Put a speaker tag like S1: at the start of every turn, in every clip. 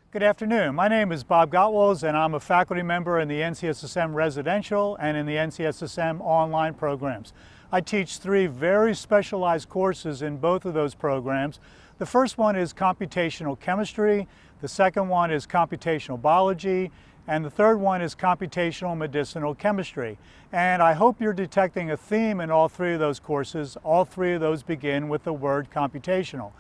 S1: Good afternoon. My name is Bob Gottwals and I'm a faculty member in the NCSSM residential and in the NCSSM online programs. I teach three very specialized courses in both of those programs. The first one is computational chemistry, the second one is computational biology, and the third one is computational medicinal chemistry. And I hope you're detecting a theme in all three of those courses. All three of those begin with the word computational.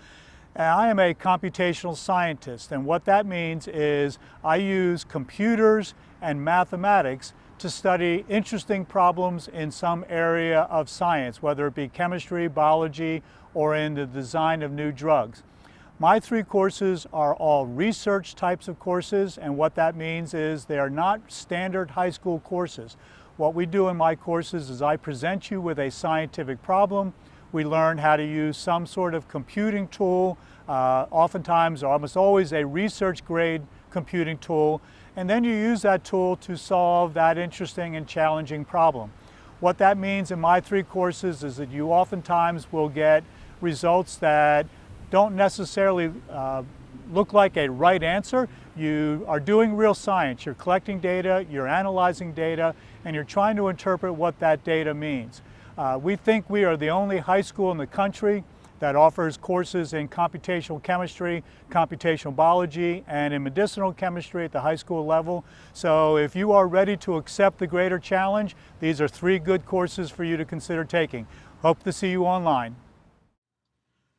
S1: I am a computational scientist, and what that means is I use computers and mathematics to study interesting problems in some area of science, whether it be chemistry, biology, or in the design of new drugs. My three courses are all research types of courses, and what that means is they are not standard high school courses. What we do in my courses is I present you with a scientific problem. We learn how to use some sort of computing tool, oftentimes, almost always a research grade computing tool, and then you use that tool to solve that interesting and challenging problem. What that means in my three courses is that you oftentimes will get results that don't necessarily look like a right answer. You are doing real science. You're collecting data, you're analyzing data, and you're trying to interpret what that data means. We think we are the only high school in the country that offers courses in computational chemistry, computational biology, and in medicinal chemistry at the high school level. So if you are ready to accept the greater challenge, these are three good courses for you to consider taking. Hope to see you online.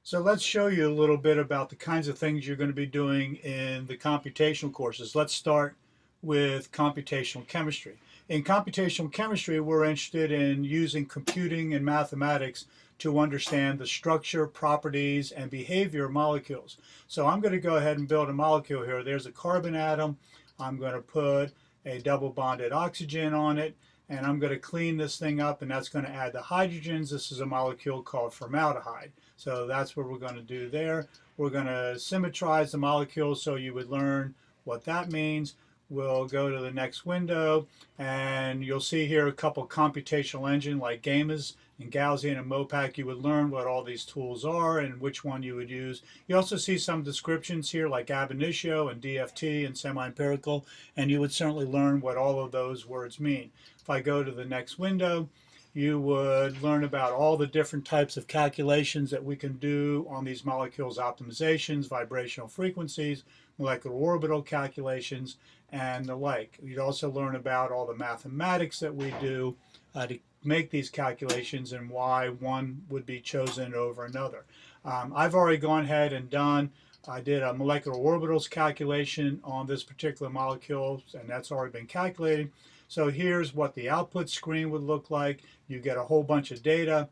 S1: So let's show you a little bit about the kinds of things you're going to be doing in the computational courses. Let's start with computational chemistry. In computational chemistry, we're interested in using computing and mathematics to understand the structure, properties, and behavior of molecules. So I'm going to go ahead and build a molecule here. There's a carbon atom. I'm going to put a double bonded oxygen on it, and I'm going to clean this thing up, and that's going to add the hydrogens. This is a molecule called formaldehyde. So that's what we're going to do there. We're going to symmetrize the molecule so you would learn what that means. We'll go to the next window, and you'll see here a couple computational engines like GAMAs and Gaussian and MOPAC. You would learn what all these tools are and which one you would use. You also see some descriptions here like ab initio and DFT and semi-empirical, and you would certainly learn what all of those words mean. If I go to the next window, you would learn about all the different types of calculations that we can do on these molecules, optimizations, vibrational frequencies, molecular orbital calculations, and the like. You'd also learn about all the mathematics that we do to make these calculations and why one would be chosen over another. I've already gone ahead and I did a molecular orbitals calculation on this particular molecule, and that's already been calculated. So here's what the output screen would look like. You get a whole bunch of data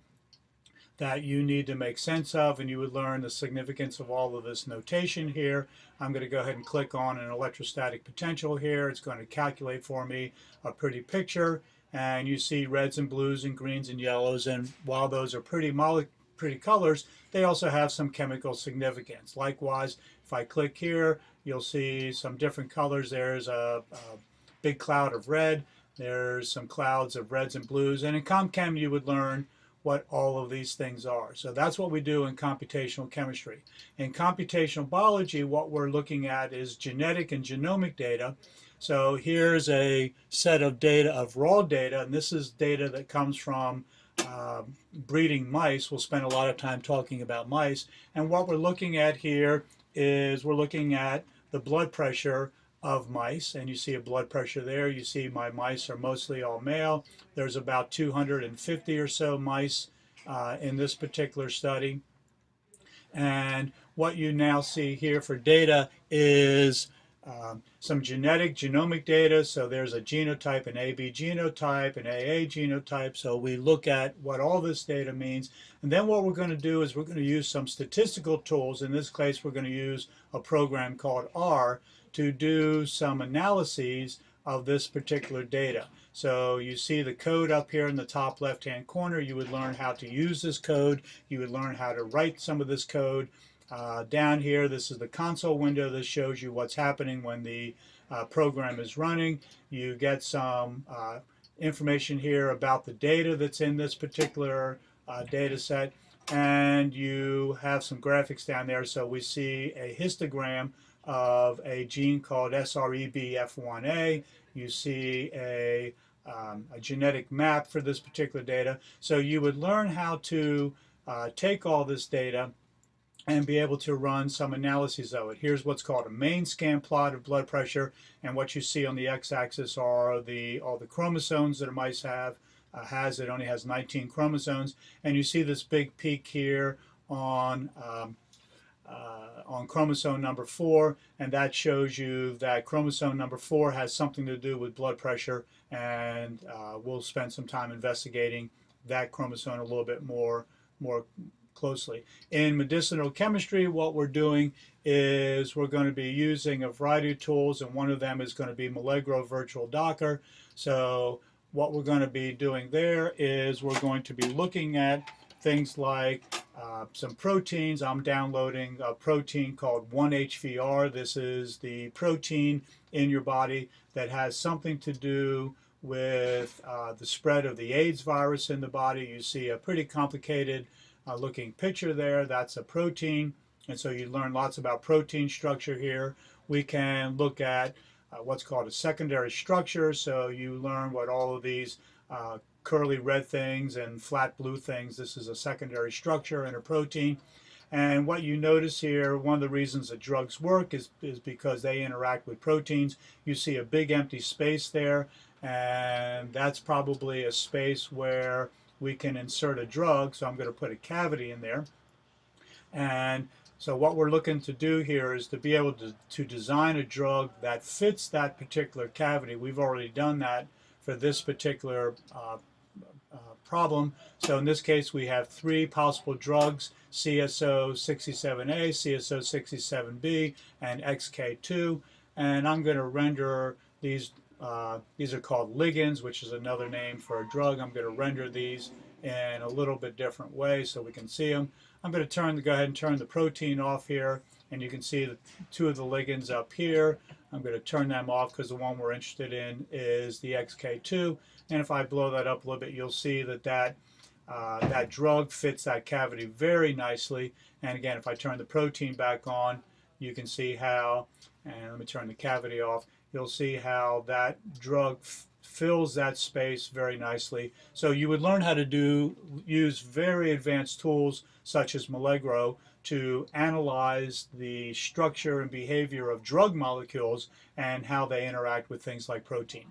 S1: that you need to make sense of, and you would learn the significance of all of this notation here. I'm going to go ahead and click on an electrostatic potential here. It's going to calculate for me a pretty picture, and you see reds and blues and greens and yellows, and while those are pretty colors, they also have some chemical significance. Likewise, if I click here, you'll see some different colors. There's a big cloud of red, there's some clouds of reds and blues, and in CompChem you would learn what all of these things are. So that's what we do in computational chemistry. In computational biology, what we're looking at is genetic and genomic data. So here's a set of data, of raw data, and this is data that comes from breeding mice. We'll spend a lot of time talking about mice. And what we're looking at here is we're looking at the blood pressure of mice, and you see a blood pressure there. You see my mice are mostly all male. There's about 250 or so mice in this particular study. And what you now see here for data is some genomic data. So there's a genotype, an AB genotype, an AA genotype. So we look at what all this data means. And then what we're going to do is we're going to use some statistical tools. In this case, we're going to use a program called R to do some analyses of this particular data. So you see the code up here in the top left-hand corner. You would learn how to use this code. You would learn how to write some of this code. Down here, this is the console window. This shows you what's happening when the program is running. You get some information here about the data that's in this particular data set, and you have some graphics down there. So we see a histogram of a gene called SREBF1A. You see a genetic map for this particular data. So you would learn how to take all this data and be able to run some analyses of it. Here's what's called a main scan plot of blood pressure, and what you see on the x-axis are all the chromosomes that a mice have. It only has 19 chromosomes, and you see this big peak here on chromosome number 4, and that shows you that chromosome number 4 has something to do with blood pressure, and we'll spend some time investigating that chromosome a little bit more closely. In medicinal chemistry, what we're doing is we're going to be using a variety of tools, and one of them is going to be Milagro Virtual Docker. So what we're going to be doing there is we're going to be looking at things like some proteins. I'm downloading a protein called 1HVR. This is the protein in your body that has something to do with the spread of the AIDS virus in the body. You see a pretty complicated looking picture there. That's a protein, and so you learn lots about protein structure here. We can look at what's called a secondary structure, so you learn what all of these curly red things and flat blue things, this is a secondary structure in a protein. And what you notice here, one of the reasons that drugs work is because they interact with proteins. You see a big empty space there, and that's probably a space where we can insert a drug. So I'm going to put a cavity in there. And so what we're looking to do here is to be able to design a drug that fits that particular cavity. We've already done that for this particular problem. So in this case, we have 3 possible drugs: CSO67A, CSO67B, and XK2. And I'm going to render these. These are called ligands, which is another name for a drug. I'm going to render these in a little bit different way so we can see them. I'm going to go ahead and turn the protein off here, and you can see the 2 of the ligands up here. I'm going to turn them off because the one we're interested in is the XK2. And if I blow that up a little bit, you'll see that that drug fits that cavity very nicely. And again, if I turn the protein back on, you can see how, and let me turn the cavity off, you'll see how that drug fills that space very nicely. So you would learn how to use very advanced tools such as Milagro to analyze the structure and behavior of drug molecules and how they interact with things like protein.